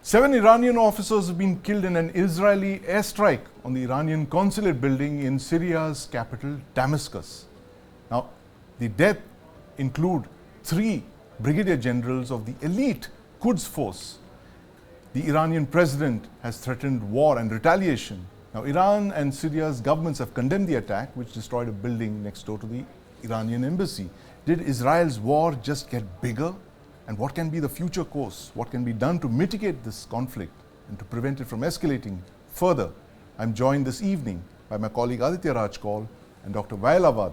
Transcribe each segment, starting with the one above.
7 Iranian officers have been killed in an Israeli airstrike on the Iranian Consulate building in Syria's capital, Damascus. Now, the death include 3 brigadier generals of the elite Quds force. The Iranian president has threatened war and retaliation. Now, Iran and Syria's governments have condemned the attack, which destroyed a building next door to the Iranian embassy. Did Israel's war just get bigger? And what can be the future course? What can be done to mitigate this conflict and to prevent it from escalating further? I'm joined this evening by my colleague Aditya Raj Kaul and Dr. Waiel Awwad,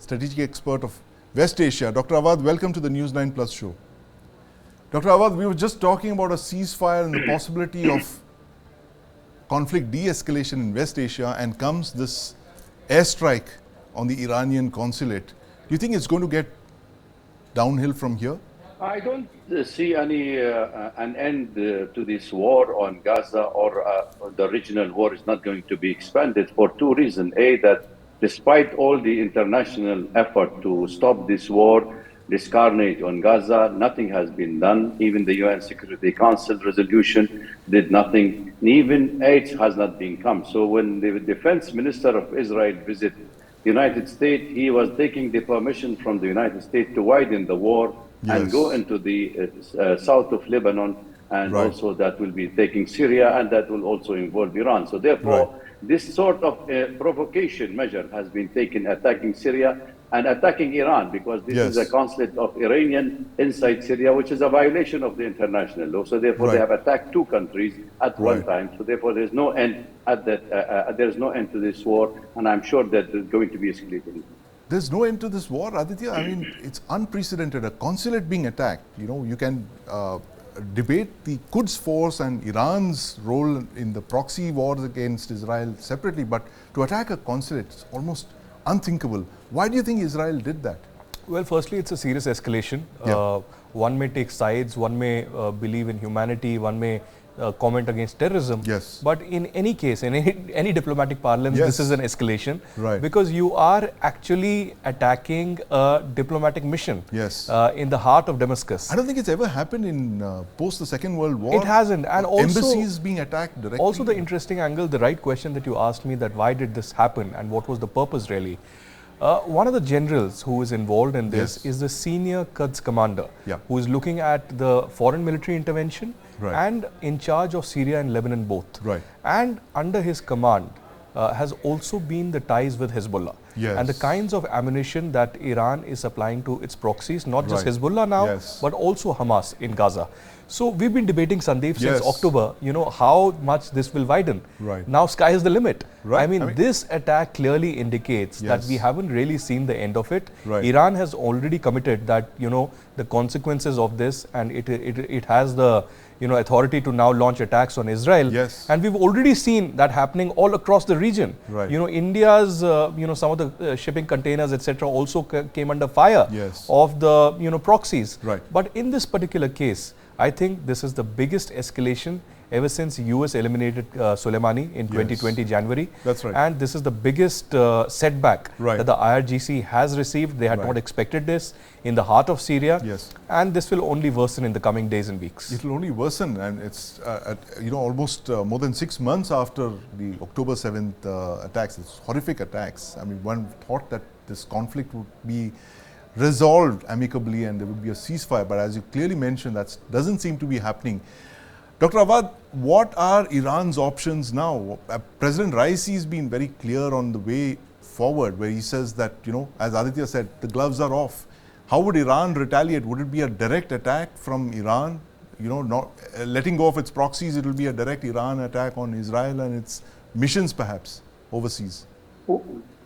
strategic expert of West Asia. Dr. Awwad, welcome to the News9 Plus Show. Dr. Awwad, we were just talking about a ceasefire and the possibility of conflict de-escalation in West Asia, and comes this airstrike on the Iranian consulate. Do you think it's going to get downhill from here? I don't see any an end to this war on Gaza, or the regional war is not going to be expanded for 2 reasons. A, that despite all the international effort to stop this war, this carnage on Gaza, nothing has been done. Even the UN Security Council resolution did nothing. Even aid has not been come. So when the defense minister of Israel visited the United States, he was taking the permission from the United States to widen the war and go into the south of Lebanon, and also that will be taking Syria, and that will also involve Iran. So therefore, this sort of provocation measure has been taken, attacking Syria and attacking Iran, because this is a consulate of Iranian inside Syria, which is a violation of the international law. So therefore, they have attacked 2 countries at one time. So therefore, there's no end at that. There's no end to this war, and I'm sure that it's going to be escalating. There's no end to this war, Aditya. I mean, it's unprecedented. A consulate being attacked. You know, you can debate the Quds force and Iran's role in the proxy wars against Israel separately, but to attack a consulate is almost unthinkable. Why do you think Israel did that? Well, firstly, it's a serious escalation. One may take sides, one may believe in humanity, one may comment against terrorism. But in any case, in any diplomatic parlance, this is an escalation. Because you are actually attacking a diplomatic mission in the heart of Damascus. I don't think it's ever happened in post the Second World War. It hasn't. And also, embassies being attacked directly. Also the interesting angle, the right question that you asked me, that why did this happen and what was the purpose really? One of the generals who is involved in this is the senior Quds commander, who is looking at the foreign military intervention and in charge of Syria and Lebanon both. And under his command has also been the ties with Hezbollah. And the kinds of ammunition that Iran is supplying to its proxies, not just Hezbollah now, but also Hamas in Gaza. So we've been debating, Sandeep, since October, you know, how much this will widen. Now sky is the limit. I mean, this attack clearly indicates that we haven't really seen the end of it. Iran has already committed that, you know, the consequences of this, and it has the, you know, authority to now launch attacks on Israel. And we've already seen that happening all across the region. You know, India's, you know, some of the shipping containers, etc., also came under fire of the, you know, proxies. But in this particular case, I think this is the biggest escalation ever since US eliminated Soleimani in 2020 January. And this is the biggest setback that the IRGC has received. They had not expected this in the heart of Syria. And this will only worsen in the coming days and weeks. It will only worsen, and it's you know, almost more than 6 months after the October 7th attacks, these horrific attacks. I mean, one thought that this conflict would be resolved amicably and there would be a ceasefire, but as you clearly mentioned, that doesn't seem to be happening. Dr. Awwad, what are Iran's options now? President Raisi has been very clear on the way forward, where he says that, you know, as Aditya said, the gloves are off. How would Iran retaliate? Would it be a direct attack from Iran? You know, not letting go of its proxies, it will be a direct Iran attack on Israel and its missions perhaps overseas.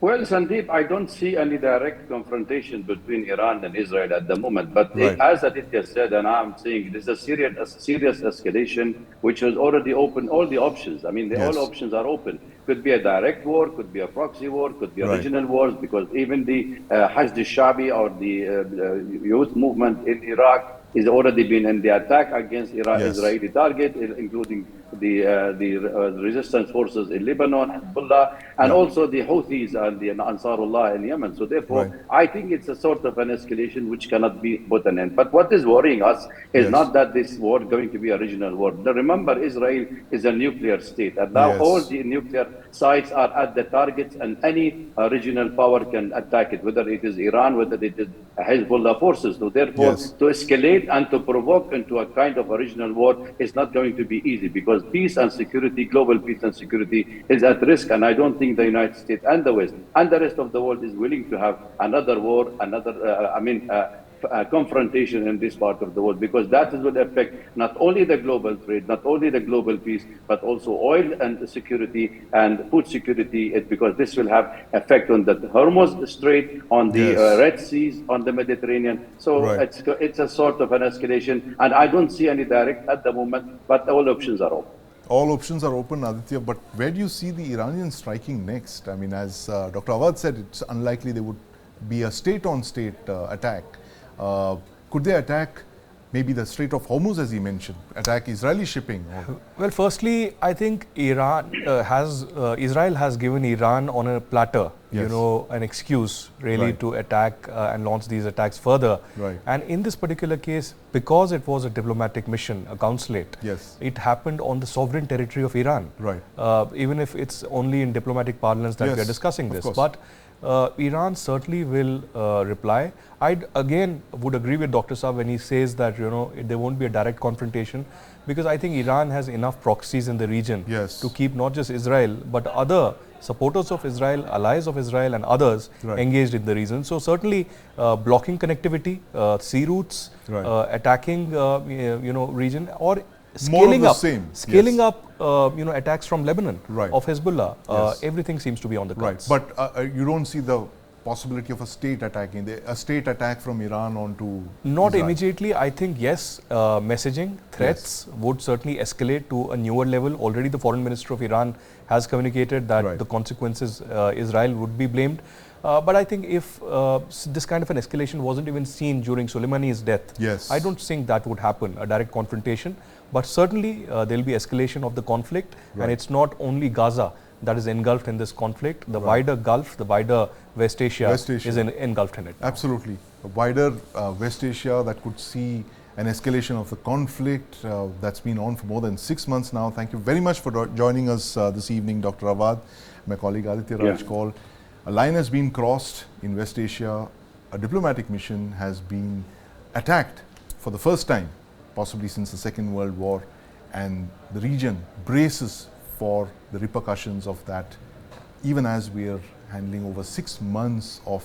Well, Sandeep, I don't see any direct confrontation between Iran and Israel at the moment. But as Aditya said, and I'm saying, this is a serious escalation, which has already opened all the options. I mean, all options are open. Could be a direct war, could be a proxy war, could be a regional wars, because even the Hashd al-Shabi, or the youth movement in Iraq, has already been in the attack against Israeli target, including resistance forces in Lebanon, Hezbollah, and also the Houthis and the Ansarullah in Yemen. So therefore, I think it's a sort of an escalation which cannot be put an end. But what is worrying us is not that this war is going to be a regional war. Remember, Israel is a nuclear state, and now all the nuclear sites are at the targets, and any regional power can attack it, whether it is Iran, whether it is Hezbollah forces. So therefore, to escalate and to provoke into a kind of a regional war is not going to be easy, because peace and security, global peace and security, is at risk. And I don't think the United States and the West and the rest of the world is willing to have another war, another, confrontation in this part of the world, because that will affect not only the global trade, not only the global peace, but also oil and security and food security, because this will have effect on the Hormuz Strait, on the Red Seas, on the Mediterranean. So it's a sort of an escalation, and I don't see any direct at the moment, but all options are open. All options are open, Aditya, but where do you see the Iranians striking next? I mean, as Dr. Awwad said, it's unlikely there would be a state-on-state attack. Could they attack maybe the Strait of Hormuz, as he mentioned, attack Israeli shipping? Well, firstly, I think Israel has given Iran on a platter, an excuse really to attack and launch these attacks further. And in this particular case, because it was a diplomatic mission, a consulate, it happened on the sovereign territory of Iran. Even if it's only in diplomatic parlance that we are discussing this. But Iran certainly will reply. I again would agree with Dr. Saab when he says that there won't be a direct confrontation, because I think Iran has enough proxies in the region to keep not just Israel but other supporters of Israel, allies of Israel and others engaged in the region. So certainly blocking connectivity, sea routes, attacking region, or scaling up attacks from Lebanon of Hezbollah. Everything seems to be on the cards. But you don't see the possibility of a state attack from Iran onto Not Israel. immediately. I think yes, messaging, threats would certainly escalate to a newer level. Already the foreign minister of Iran has communicated that the consequences, Israel would be blamed. But I think if this kind of an escalation wasn't even seen during Soleimani's death, I don't think that would happen, a direct confrontation. But certainly there will be escalation of the conflict, and it's not only Gaza that is engulfed in this conflict. The wider Gulf, the wider West Asia, is engulfed in it. Absolutely. A wider West Asia that could see an escalation of the conflict that's been on for more than 6 months now. Thank you very much for joining us this evening, Dr. Awwad, my colleague Aditya Raj Kaul. A line has been crossed in West Asia. A diplomatic mission has been attacked for the first time, possibly since the Second World War, and the region braces for the repercussions of that, even as we are handling over 6 months of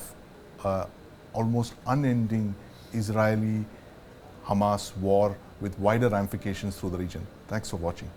almost unending Israeli-Hamas war with wider ramifications through the region. Thanks for watching.